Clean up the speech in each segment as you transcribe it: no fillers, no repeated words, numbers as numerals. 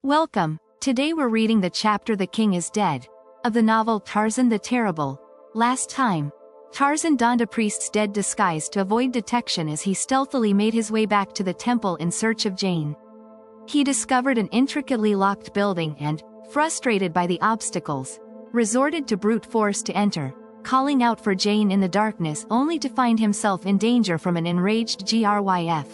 Welcome. Today we're reading the chapter The King is Dead of the novel Tarzan the Terrible. Last time, Tarzan donned a priest's dead disguise to avoid detection as he stealthily made his way back to the temple in search of Jane. He discovered an intricately locked building and, frustrated by the obstacles, resorted to brute force to enter, calling out for Jane in the darkness only to find himself in danger from an enraged Gryf.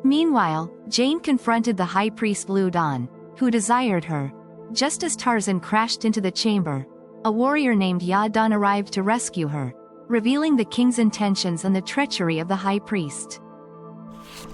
Meanwhile, Jane confronted the high priest Ludon, who desired her. Just as Tarzan crashed into the chamber, a warrior named Yadon arrived to rescue her, revealing the king's intentions and the treachery of the high priest.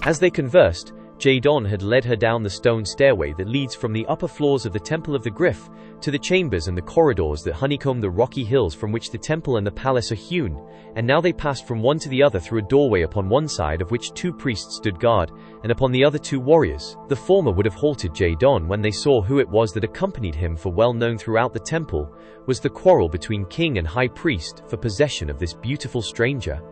As they conversed, Jadon had led her down the stone stairway that leads from the upper floors of the Temple of the Gryph to the chambers and the corridors that honeycomb the rocky hills from which the temple and the palace are hewn, and now they passed from one to the other through a doorway upon one side of which 2 priests stood guard, and upon the other 2 warriors. The former would have halted Jadon when they saw who it was that accompanied him, for well known throughout the temple was the quarrel between king and high priest for possession of this beautiful stranger.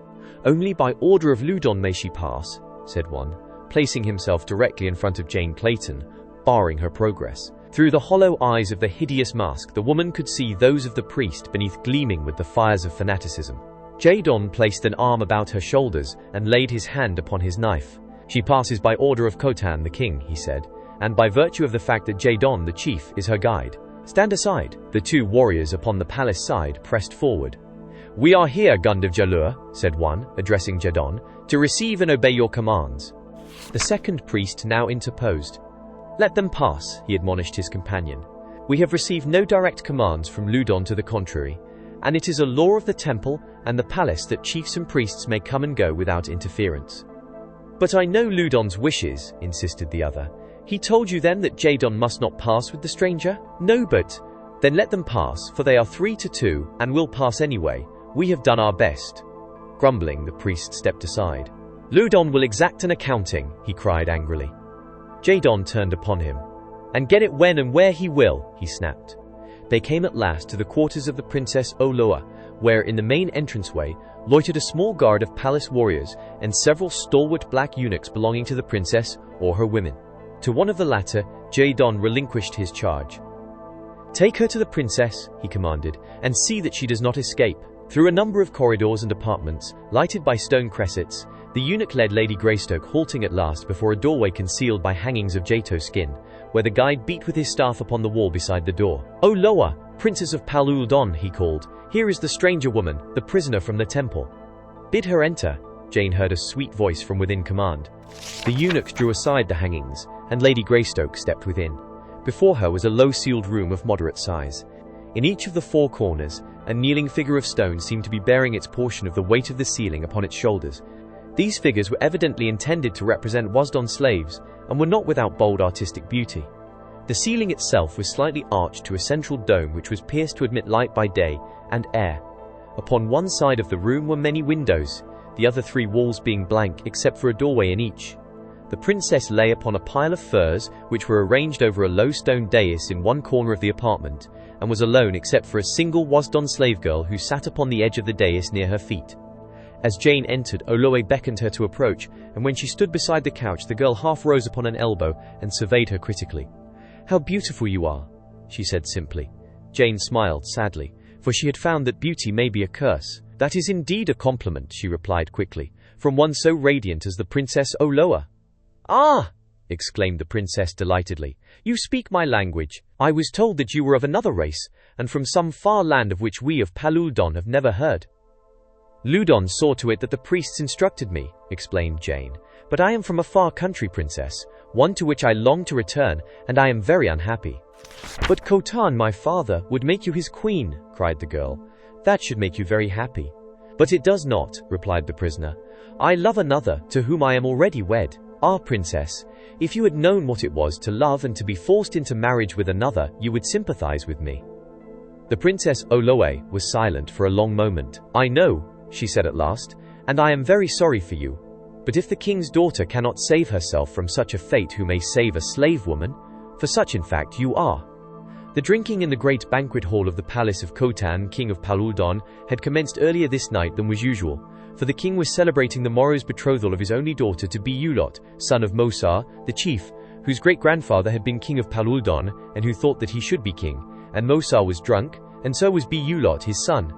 "Only by order of Ludon may she pass," said one, placing himself directly in front of Jane Clayton, barring her progress. Through the hollow eyes of the hideous mask, the woman could see those of the priest beneath gleaming with the fires of fanaticism. Jadon placed an arm about her shoulders and laid his hand upon his knife. "She passes by order of Khotan the king," he said, "and by virtue of the fact that Jadon the chief is her guide. Stand aside." The 2 warriors upon the palace side pressed forward. "We are here, Gund of Jalur," said one, addressing Jadon, "to receive and obey your commands." The second priest now interposed. "Let them pass," he admonished his companion. "We have received no direct commands from Ludon to the contrary, and it is a law of the temple and the palace that chiefs and priests may come and go without interference." "But I know Ludon's wishes," insisted the other. "He told you then that Jadon must not pass with the stranger?" "No, but—" "Then let them pass, for they are 3 to 2, and will pass anyway. We have done our best." Grumbling, the priest stepped aside. "Ludon will exact an accounting," he cried angrily. Jadon turned upon him. "And get it when and where he will," he snapped. They came at last to the quarters of the Princess Oloa, where in the main entranceway loitered a small guard of palace warriors and several stalwart black eunuchs belonging to the princess or her women. To one of the latter, Jadon relinquished his charge. "Take her to the princess," he commanded, "and see that she does not escape." Through a number of corridors and apartments, lighted by stone cressets, the eunuch led Lady Greystoke, halting at last before a doorway concealed by hangings of Jato skin, where the guide beat with his staff upon the wall beside the door. "O Loa, Princess of Paluldon," he called, "here is the stranger woman, the prisoner from the temple." "Bid her enter," Jane heard a sweet voice from within command. The eunuchs drew aside the hangings, and Lady Greystoke stepped within. Before her was a low-ceiled room of moderate size. In each of the 4 corners, a kneeling figure of stone seemed to be bearing its portion of the weight of the ceiling upon its shoulders. These figures were evidently intended to represent Wasdon slaves, and were not without bold artistic beauty. The ceiling itself was slightly arched to a central dome which was pierced to admit light by day and air. Upon one side of the room were many windows, the other 3 walls being blank except for a doorway in each. The princess lay upon a pile of furs which were arranged over a low stone dais in one corner of the apartment, and was alone except for a single Wasdon slave girl who sat upon the edge of the dais near her feet. As Jane entered, Oloe beckoned her to approach, and when she stood beside the couch, the girl half rose upon an elbow and surveyed her critically. "How beautiful you are," she said simply. Jane smiled sadly, for she had found that beauty may be a curse. "That is indeed a compliment," she replied quickly, "from one so radiant as the Princess Oloa." "Ah!" exclaimed the princess delightedly. "You speak my language. I was told that you were of another race, and from some far land of which we of Paluldon have never heard." "Ludon saw to it that the priests instructed me," explained Jane. "But I am from a far country, princess, one to which I long to return, and I am very unhappy." "But Khotan, my father, would make you his queen," cried the girl. "That should make you very happy." "But it does not," replied the prisoner. "I love another, to whom I am already wed." "Ah, princess, if you had known what it was to love and to be forced into marriage with another, you would sympathize with me." The Princess Oloe was silent for a long moment. "I know," she said at last, "and I am very sorry for you. But if the king's daughter cannot save herself from such a fate, who may save a slave woman? For such in fact you are." The drinking in the great banquet hall of the palace of Khotan, king of Paluldon, had commenced earlier this night than was usual, for the king was celebrating the morrow's betrothal of his only daughter to Beulot, son of Mosar, the chief, whose great-grandfather had been king of Paluldon and who thought that he should be king, and Mosar was drunk, and so was Beulot his son.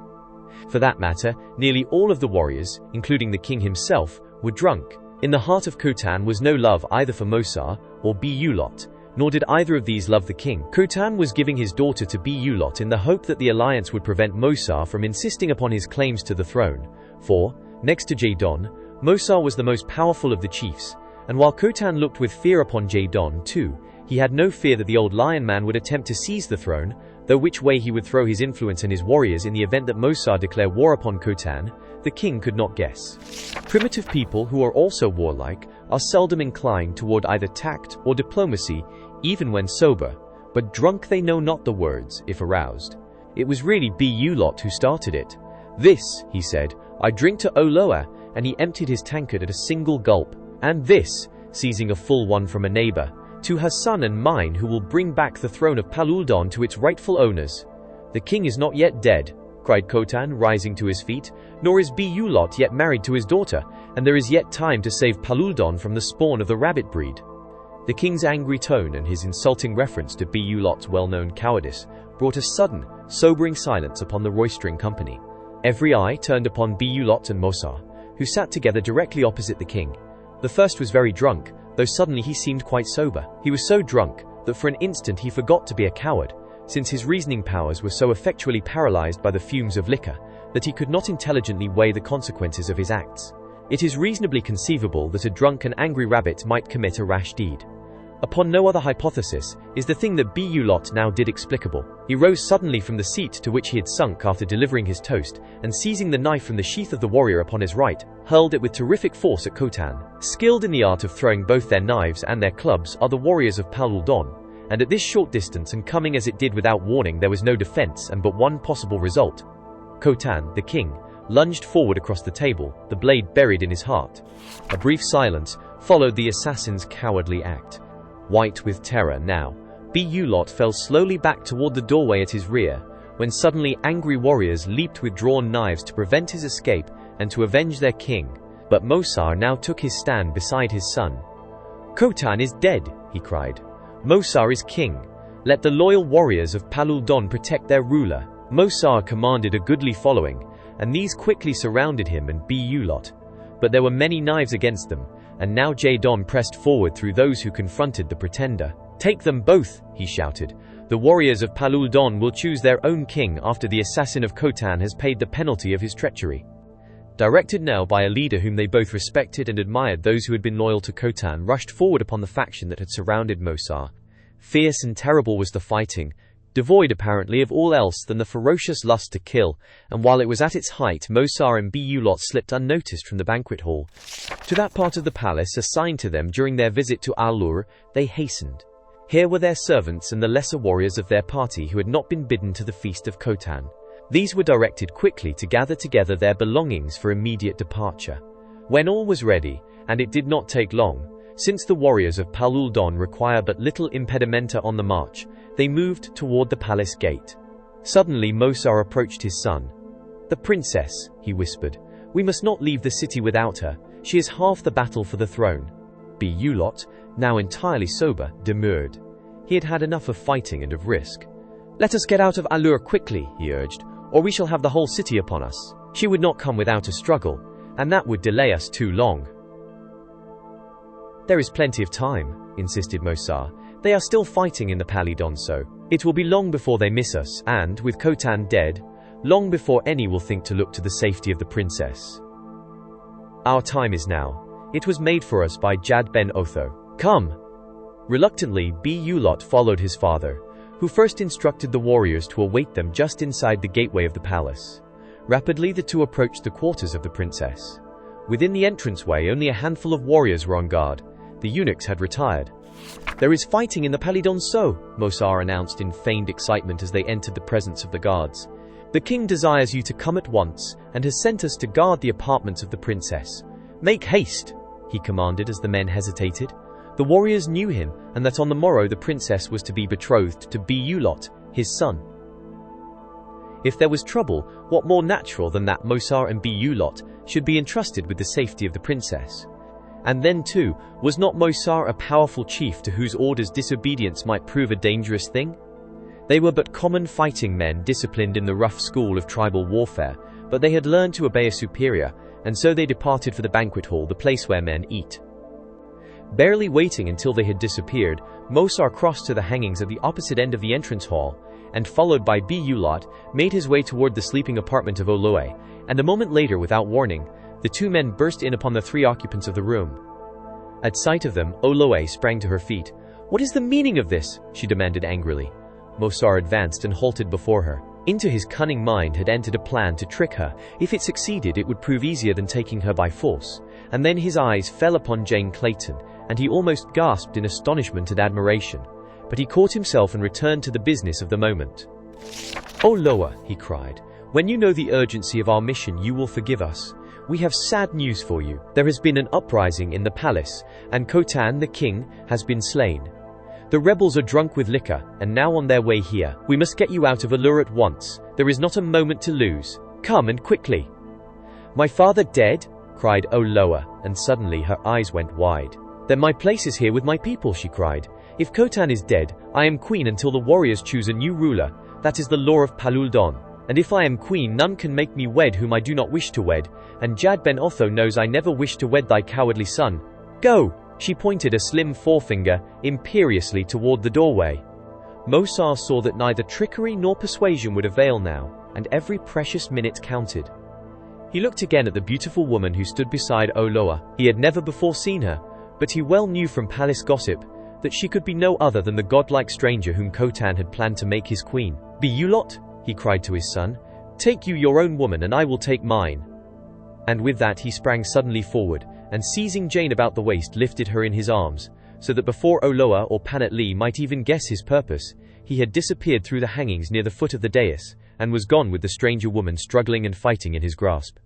For that matter, nearly all of the warriors, including the king himself, were drunk. In the heart of Khotan was no love either for Mosar or Beulot, nor did either of these love the king. Khotan was giving his daughter to Beulot in the hope that the alliance would prevent Mosar from insisting upon his claims to the throne, for, next to Jadon, Mosar was the most powerful of the chiefs, and while Khotan looked with fear upon Jadon too, he had no fear that the old lion man would attempt to seize the throne, though which way he would throw his influence and his warriors in the event that Mosar declared war upon Khotan, the king could not guess. Primitive people who are also warlike are seldom inclined toward either tact or diplomacy, even when sober, but drunk they know not the words, if aroused. It was really Beulot who started it. "This," he said, "I drink to Oloa," and he emptied his tankard at a single gulp. "And this," seizing a full one from a neighbor, "to her son and mine who will bring back the throne of Paluldon to its rightful owners." "The king is not yet dead," cried Khotan, rising to his feet, "nor is Beulot yet married to his daughter, and there is yet time to save Paluldon from the spawn of the rabbit breed." The king's angry tone and his insulting reference to Beulot's well-known cowardice brought a sudden, sobering silence upon the roistering company. Every eye turned upon Beulot and Mosar, who sat together directly opposite the king. The first was very drunk, though suddenly he seemed quite sober. He was so drunk that for an instant he forgot to be a coward, since his reasoning powers were so effectually paralyzed by the fumes of liquor that he could not intelligently weigh the consequences of his acts. It is reasonably conceivable that a drunk and angry rabbit might commit a rash deed. Upon no other hypothesis is the thing that Beulot now did explicable. He rose suddenly from the seat to which he had sunk after delivering his toast, and seizing the knife from the sheath of the warrior upon his right, hurled it with terrific force at Khotan. Skilled in the art of throwing both their knives and their clubs are the warriors of Paluldon, and at this short distance and coming as it did without warning there was no defense and but one possible result. Khotan, the king, lunged forward across the table, the blade buried in his heart. A brief silence followed the assassin's cowardly act. White with terror now, Beulot fell slowly back toward the doorway at his rear, when suddenly angry warriors leaped with drawn knives to prevent his escape and to avenge their king. But Mosar now took his stand beside his son. "Khotan is dead," he cried. "Mosar is king. Let the loyal warriors of Paluldon protect their ruler." Mosar commanded a goodly following, and these quickly surrounded him and Beulot. But there were many knives against them, and now Jadon pressed forward through those who confronted the pretender. "Take them both," he shouted. "The warriors of Paluldon will choose their own king after the assassin of Khotan has paid the penalty of his treachery." Directed now by a leader whom they both respected and admired, those who had been loyal to Khotan rushed forward upon the faction that had surrounded Mosar. Fierce and terrible was the fighting, devoid apparently of all else than the ferocious lust to kill, and while it was at its height, Mosar and Beulot slipped unnoticed from the banquet hall. To that part of the palace assigned to them during their visit to Allur, they hastened. Here were their servants and the lesser warriors of their party who had not been bidden to the feast of Khotan. These were directed quickly to gather together their belongings for immediate departure. When all was ready, and it did not take long, since the warriors of Paluldon require but little impedimenta on the march, they moved toward the palace gate. Suddenly Mosar approached his son. "The princess," he whispered. "We must not leave the city without her. She is half the battle for the throne." Beulot, now entirely sober, demurred. He had had enough of fighting and of risk. "Let us get out of Allur quickly," he urged, "or we shall have the whole city upon us. She would not come without a struggle, and that would delay us too long." "There is plenty of time," insisted Mosar. "They are still fighting in the Paluldon, so it will be long before they miss us, and, with Khotan dead, long before any will think to look to the safety of the princess. Our time is now. It was made for us by Jad ben Otho. Come!" Reluctantly, Beulot followed his father, who first instructed the warriors to await them just inside the gateway of the palace. Rapidly the two approached the quarters of the princess. Within the entranceway only a handful of warriors were on guard. The eunuchs had retired. "There is fighting in the Paluldon, so," Mosar announced in feigned excitement as they entered the presence of the guards. "The king desires you to come at once, and has sent us to guard the apartments of the princess. Make haste," he commanded as the men hesitated. The warriors knew him, and that on the morrow the princess was to be betrothed to Beulot, his son. If there was trouble, what more natural than that Mosar and Beulot should be entrusted with the safety of the princess? And then too, was not Mosar a powerful chief to whose orders disobedience might prove a dangerous thing? They were but common fighting men disciplined in the rough school of tribal warfare, but they had learned to obey a superior, and so they departed for the banquet hall, the place where men eat. Barely waiting until they had disappeared, Mosar crossed to the hangings at the opposite end of the entrance hall, and followed by Bulot, made his way toward the sleeping apartment of Oloe, and a moment later, without warning, the two men burst in upon the three occupants of the room. At sight of them, Oloe sprang to her feet. "What is the meaning of this?" she demanded angrily. Mosar advanced and halted before her. Into his cunning mind had entered a plan to trick her. If it succeeded, it would prove easier than taking her by force. And then his eyes fell upon Jane Clayton, and he almost gasped in astonishment and admiration. But he caught himself and returned to the business of the moment. "Oh Loa," he cried, "when you know the urgency of our mission, you will forgive us. We have sad news for you. There has been an uprising in the palace, and Khotan, the king, has been slain. The rebels are drunk with liquor, and now on their way here. We must get you out of Allur at once. There is not a moment to lose. Come, and quickly." "My father dead?" cried Oloa, and suddenly her eyes went wide. "Then my place is here with my people," she cried. "If Khotan is dead, I am queen until the warriors choose a new ruler. That is the law of Paluldon. And if I am queen, none can make me wed whom I do not wish to wed, and Jad Ben Otho knows I never wish to wed thy cowardly son. Go!" She pointed a slim forefinger imperiously toward the doorway. Mosar saw that neither trickery nor persuasion would avail now, and every precious minute counted. He looked again at the beautiful woman who stood beside Oloa. He had never before seen her, but he well knew from palace gossip that she could be no other than the godlike stranger whom Khotan had planned to make his queen. "Bulot," he cried to his son, "take you your own woman and I will take mine." And with that he sprang suddenly forward, and seizing Jane about the waist lifted her in his arms, so that before Oloa or Panat Lee might even guess his purpose, he had disappeared through the hangings near the foot of the dais, and was gone with the stranger woman struggling and fighting in his grasp.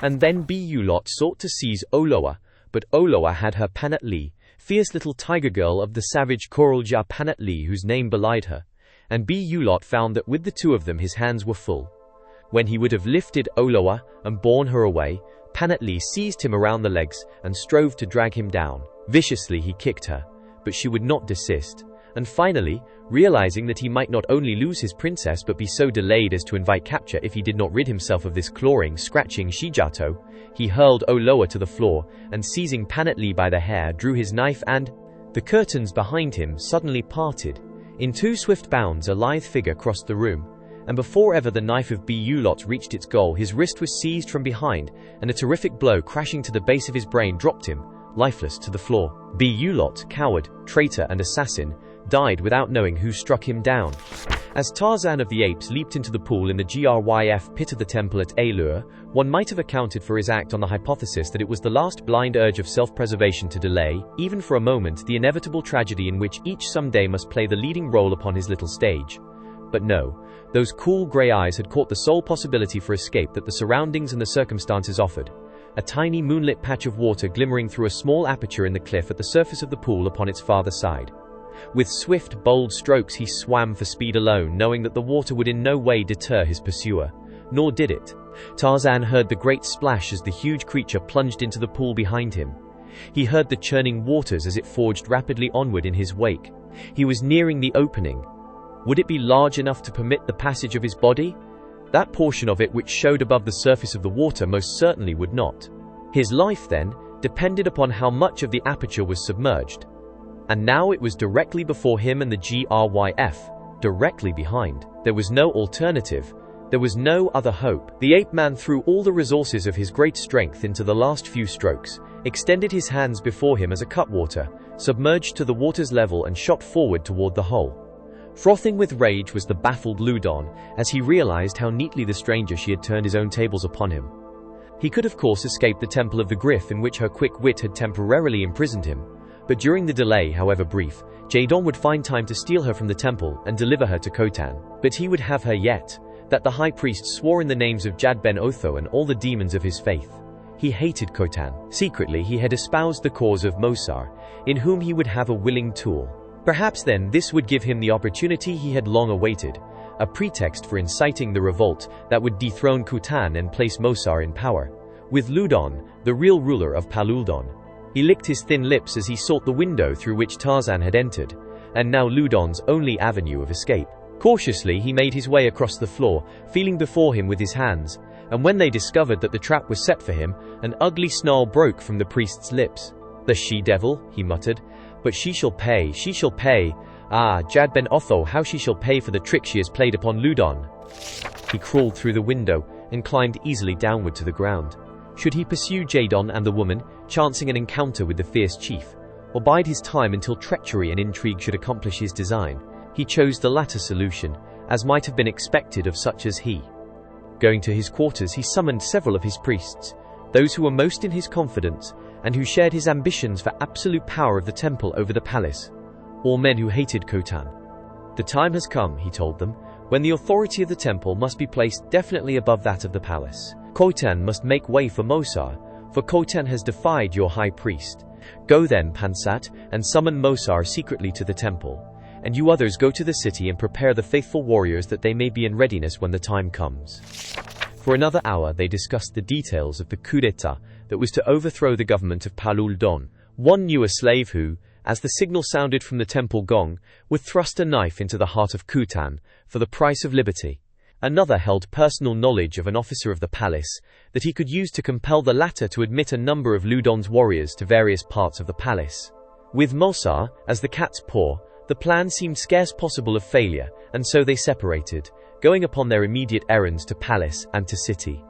And then Bulot sought to seize Oloa, but Oloa had her Panat Lee, fierce little tiger girl of the savage Korolja Panat Lee whose name belied her, and Bulot found that with the two of them his hands were full. When he would have lifted Oloa and borne her away, Panat Lee seized him around the legs and strove to drag him down. Viciously he kicked her, but she would not desist, and finally, realizing that he might not only lose his princess but be so delayed as to invite capture if he did not rid himself of this clawing, scratching Shijato, he hurled Oloa to the floor, and seizing Panat Lee by the hair drew his knife and... The curtains behind him suddenly parted. In two swift bounds a lithe figure crossed the room, and before ever the knife of Bulot reached its goal, his wrist was seized from behind, and a terrific blow crashing to the base of his brain dropped him, lifeless, to the floor. Bulot, coward, traitor and assassin, died without knowing who struck him down. As Tarzan of the Apes leaped into the pool in the Gryf pit of the temple at Allur, one might have accounted for his act on the hypothesis that it was the last blind urge of self-preservation to delay, even for a moment, the inevitable tragedy in which each someday must play the leading role upon his little stage. But no, those cool grey eyes had caught the sole possibility for escape that the surroundings and the circumstances offered. A tiny moonlit patch of water glimmering through a small aperture in the cliff at the surface of the pool upon its farther side. With swift, bold strokes he swam for speed alone, knowing that the water would in no way deter his pursuer. Nor did it. Tarzan heard the great splash as the huge creature plunged into the pool behind him. He heard the churning waters as it forged rapidly onward in his wake. He was nearing the opening. Would it be large enough to permit the passage of his body? That portion of it which showed above the surface of the water most certainly would not. His life, then, depended upon how much of the aperture was submerged. And now it was directly before him and the Gryf, directly behind. There was no alternative. There was no other hope. The ape-man threw all the resources of his great strength into the last few strokes, extended his hands before him as a cutwater, submerged to the water's level and shot forward toward the hole. Frothing with rage was the baffled Ludon, as he realized how neatly the stranger she had turned his own tables upon him. He could of course escape the temple of the Griff in which her quick wit had temporarily imprisoned him, but during the delay, however brief, Jadon would find time to steal her from the temple and deliver her to Khotan. But he would have her yet, that the high priest swore in the names of Jad Ben Otho and all the demons of his faith. He hated Khotan. Secretly he had espoused the cause of Mosar, in whom he would have a willing tool. Perhaps then this would give him the opportunity he had long awaited, a pretext for inciting the revolt that would dethrone Khotan and place Mosar in power, with Ludon, the real ruler of Paluldon, He licked his thin lips as he sought the window through which Tarzan had entered, and now Ludon's only avenue of escape. Cautiously, he made his way across the floor, feeling before him with his hands, and when they discovered that the trap was set for him, an ugly snarl broke from the priest's lips. "The she-devil," he muttered, "but she shall pay, she shall pay. Ah, Jad Ben Otho, how she shall pay for the trick she has played upon Ludon." He crawled through the window and climbed easily downward to the ground. Should he pursue Jadon and the woman, chancing an encounter with the fierce chief, or bide his time until treachery and intrigue should accomplish his design? He chose the latter solution, as might have been expected of such as he. Going to his quarters, he summoned several of his priests, those who were most in his confidence, and who shared his ambitions for absolute power of the temple over the palace, all men who hated Khotan. "The time has come," he told them, "when the authority of the temple must be placed definitely above that of the palace. Khotan must make way for Mosar, for Khotan has defied your high priest. Go then, Pansat, and summon Mosar secretly to the temple, and you others go to the city and prepare the faithful warriors that they may be in readiness when the time comes." For another hour they discussed the details of the coup d'etat that was to overthrow the government of Palul Don. One knew a slave who, as the signal sounded from the temple gong, would thrust a knife into the heart of Khotan for the price of liberty. Another held personal knowledge of an officer of the palace that he could use to compel the latter to admit a number of Ludon's warriors to various parts of the palace. With Mosar as the cat's paw, the plan seemed scarce possible of failure, and so they separated, going upon their immediate errands to palace and to city.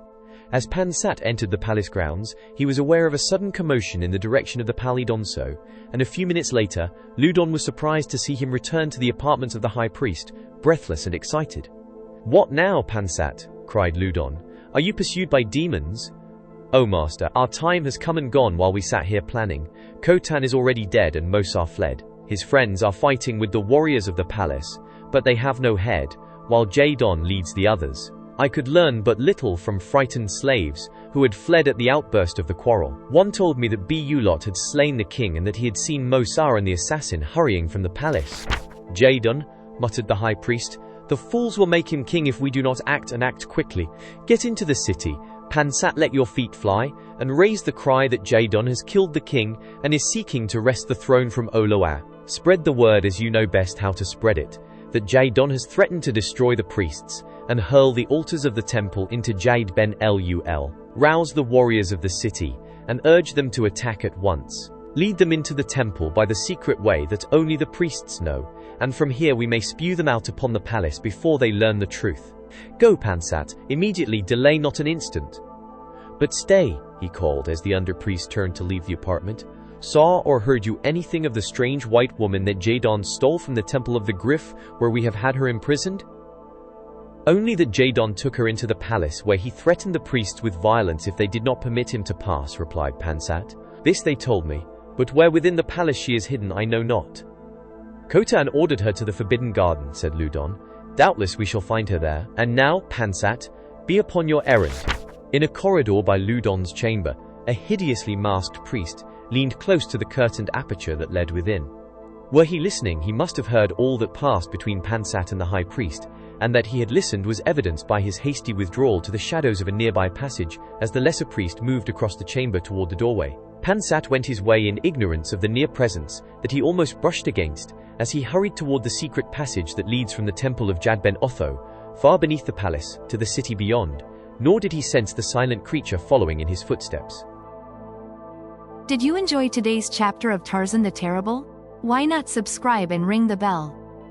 As Pansat entered the palace grounds, he was aware of a sudden commotion in the direction of the Palais d'Onso, and a few minutes later, Ludon was surprised to see him return to the apartments of the high priest, breathless and excited. "What now, Pansat?" cried Ludon. "Are you pursued by demons?" "Oh, master, our time has come and gone while we sat here planning. Khotan is already dead and Mosar fled. His friends are fighting with the warriors of the palace, but they have no head, while Jadon leads the others. I could learn but little from frightened slaves who had fled at the outburst of the quarrel. One told me that Bulot had slain the king and that he had seen Mosar and the assassin hurrying from the palace." "Jadon," muttered the high priest, "the fools will make him king if we do not act and act quickly. Get into the city, Pansat, let your feet fly, and raise the cry that Jadon has killed the king and is seeking to wrest the throne from Oloa. Spread the word as you know best how to spread it, that Jadon has threatened to destroy the priests and hurl the altars of the temple into Jade Ben Lul. Rouse the warriors of the city and urge them to attack at once. Lead them into the temple by the secret way that only the priests know, and from here we may spew them out upon the palace before they learn the truth. Go, Pansat, immediately, delay not an instant." "But stay," he called as the underpriest turned to leave the apartment. "Saw or heard you anything of the strange white woman that Jadon stole from the temple of the Griff, where we have had her imprisoned?" "Only that Jadon took her into the palace, where he threatened the priests with violence if they did not permit him to pass," replied Pansat. "This they told me, but where within the palace she is hidden I know not." "Khotan ordered her to the Forbidden Garden," said Ludon. "Doubtless we shall find her there. And now, Pansat, be upon your errand." In a corridor by Ludon's chamber, a hideously masked priest leaned close to the curtained aperture that led within. Were he listening, he must have heard all that passed between Pansat and the high priest, and that he had listened was evidenced by his hasty withdrawal to the shadows of a nearby passage as the lesser priest moved across the chamber toward the doorway. Pansat went his way in ignorance of the near presence that he almost brushed against as he hurried toward the secret passage that leads from the temple of Jad Ben Otho, far beneath the palace, to the city beyond, nor did he sense the silent creature following in his footsteps. Did you enjoy today's chapter of Tarzan the Terrible? Why not subscribe and ring the bell?